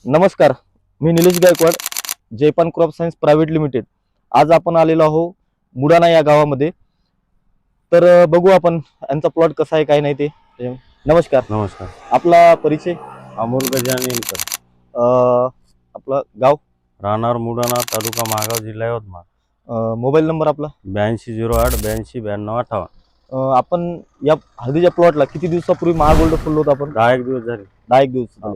नमस्कार, मी Nilesh Gaikwad, Jaypan crop science private limited. आज आपण आलेलो आहो मुडाणा या गावामध्ये. तर बघू आपण यांचा प्लॉट कसा आहे काय नाही ते. नमस्कार. नमस्कार. आपला परिचय? अमोल गजाननकर. आपलं गाव? राहणार मुडाणा, तालुका महागाव, जिल्हा यवतमाळ. मोबाईल नंबर आपला? 8208 82 92 58. आपण या हळदीच्या प्लॉटला किती दिवसापूर्वी महागोल्ड फुललो होतो आपण? 10 दिवस झाले. 10 दिवस झाले.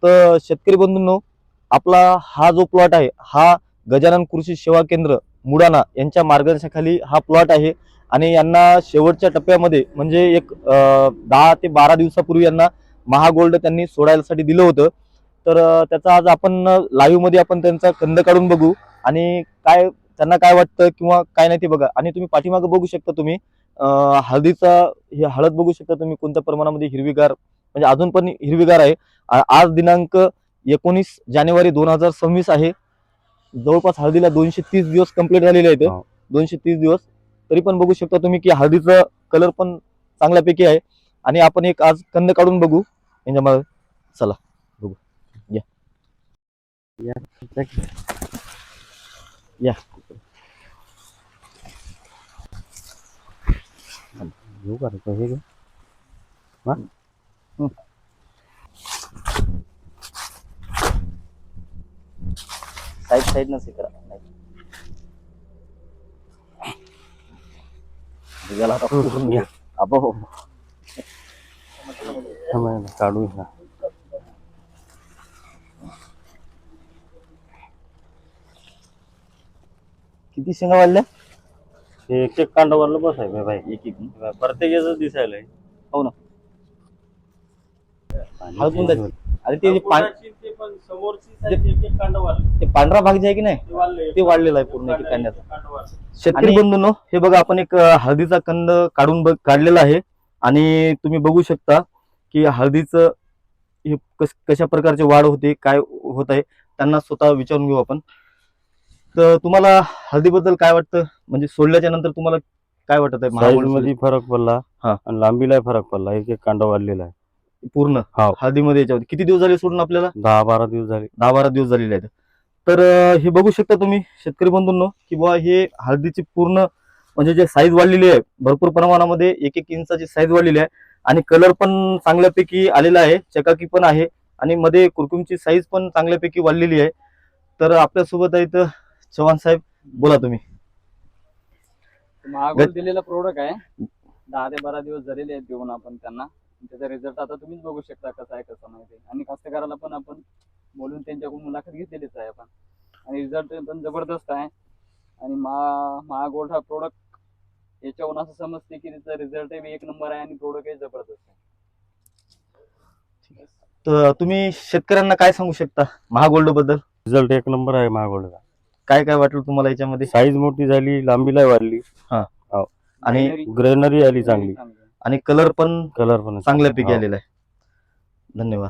तर शेतकरी बंधूंनो, आपला हा जो प्लॉट आहे हा गजानन कृषी सेवा केंद्र मुडाणा यांच्या मार्गदर्शनाखाली हा प्लॉट आहे. आणि यांना शेवटच्या टप्प्यामध्ये म्हणजे एक 10 ते 12 दिवसापूर्वी यांना महागोल्ड त्यांनी सोडायसाठी दिलं होतं. तर त्याचा आज आपण लाईव्ह मध्ये आपण त्यांचा कंद काढून बघू आणि काय त्यांना काय वाटतं किंवा काय नाही ते बघा. आणि तुम्ही पाठीमागे बघू शकता, तुम्ही हळदीचा हे हळद बघू शकता तुम्ही कोणत्या प्रमाणामध्ये हिरवीगार, म्हणजे अजून पण हिरवीगार आहे. आज दिनांक 19 जानेवारी 2026 आहे. जवळपास हळदीला 230 दिवस कंप्लीट झालेले आहेत. 230 दिवस. तरी पण बघू शकता तुम्ही की हळदीचा कलर पण चांगल्यापैकी आहे. आणि आपण एक आज कंद काढून बघू यांच्या मागे. चला बघू. या या घेऊ का रे? हे घे. साईड नसे करा. याला आता पूर्ण या. आपोआप काढू ह्या. किती शेंगा वाढल्या? हे एक एक कांडावरला बस आहे भाई. एक एक. प्रत्येकाच दिसायला आहे. हो ना. हळद पण अरे ते ते पांढरा भाग जे आहे की नाही ते वाढलेला आहे पूर्ण एक कांद्याचा. शेतकरी बंधूंनो, हे बघा आपण एक हळदीचा कंद काढलेला आहे. आणि तुम्ही बघू शकता की हळदीचं हे कशा प्रकारचे वाढ होते, काय होत आहे, त्यांना स्वतः विचारून घेऊ आपण. तर तुम्हाला हळदीबद्दल काय वाटतं, म्हणजे सोडल्याच्या नंतर तुम्हाला काय वाटत आहे? साईज मध्ये फरक पडला हा. आणि लांबीला फरक पडला. एक एक कांडा वाढलेला आहे पूर्ण हळदीमध्ये. याच्यामध्ये किती दिवस झाले सोडून? आपल्याला 10-12 दिवस झाले. 10-12 दिवस झालेले आहेत. तर हे बघू शकता तुम्ही शेतकरी बंधूंनो की बुवा हे हळदीची पूर्ण म्हणजे जे साईज वाढलेली आहे, भरपूर प्रमाणामध्ये 1-1 इंचाची साईज वाढलेली आहे. आणि कलर पण चांगल्यापैकी आलेला आहे, चकाकी पण आहे. आणि मध्ये कुरकुमची साईज पण चांगल्यापैकी वाढलेली आहे. तर आपल्यासोबत आहे तर चव्हाण साहेब, बोला तुम्ही. महागोल्ड दिलेला प्रोडक्ट आहे. 10 ते 12 दिवस झालेले आहेत देऊन आपण त्यांना. त्याचा रिझल्ट आता तुम्हीच बघू शकता कसा आहे कसा नाही ते. आणि कास्तकाराला पण आपण बोलून त्यांच्याकडून मुलाखत घेतलेलीच आहे आपण. आणि रिझल्ट पण जबरदस्त आहे. आणि महागोल्ड हा प्रोडक्ट याच्याहून असं समजते की त्याचा रिझल्ट एक नंबर आहे आणि प्रोडक्ट हे जबरदस्त आहे. तर तुम्ही शेतकऱ्यांना काय सांगू शकता महागोल्ड बद्दल? रिझल्ट एक नंबर आहे महागोल्डचा. काय काय वाटलं तुम्हाला याच्यामध्ये? साईज मोठी झाली, लांबीला वाढली. आणि ग्रेनरी आली चांगली. आणि कलर पण कलर पण चांगल्यापैकी आलेला आहे. धन्यवाद.